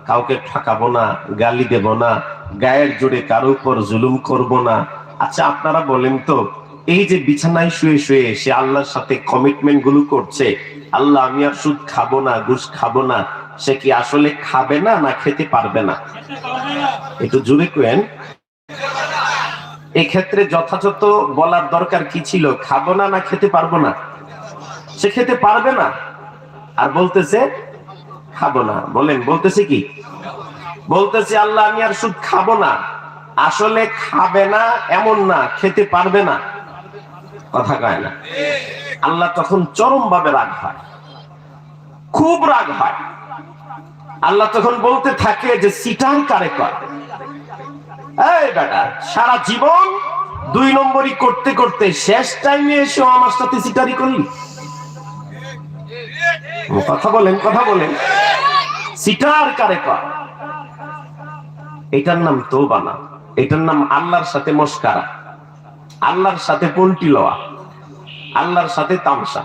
কাউকে ঠকাবো না, গালি দেব না, গায়ের জোরে কারো উপর জুলুম করব না। আচ্ছা আপনারা বলেন তো, এই যে বিছানায় শুয়ে শুয়ে সে আল্লাহর সাথে কমিটমেন্ট গুলো করছে, আল্লাহ আমি আর সুদ খাবো না, ঘুষ খাবো না, সে কি আসলে খাবে না, না খেতে পারবে না? একটু জোরে করেন। এক্ষেত্রে যথাযথ বলার দরকার কি ছিল? খাবো না, না খেতে পারবো না? সে খেতে পারবে না আর বলতেছে খাবো না। বলেন বলতেছে কি? বলতেছে আল্লাহ আমি আর সুদ খাবো না। আসলে খাবে না এমন না, খেতে পারবে না। কথা কয় না? আল্লাহ তখন চরম ভাবে রাগ হয়, খুব রাগ হয়। আল্লাহ তখন বলতে থাকে যে সিটার কারে কয়? এই বেটা, সারা জীবন 2 নম্বরই করতে করতে শেষ টাইমে এসে আমার সাথে সিটারি করলি? কথা বলেন, কথা বলেন। সিটার কারে কয়? এটার নাম তওবা না, এটার নাম আল্লাহর সাথে মস্কারা, আল্লাহর সাথে পল্টি লওয়া, আল্লাহর সাথে তামসা।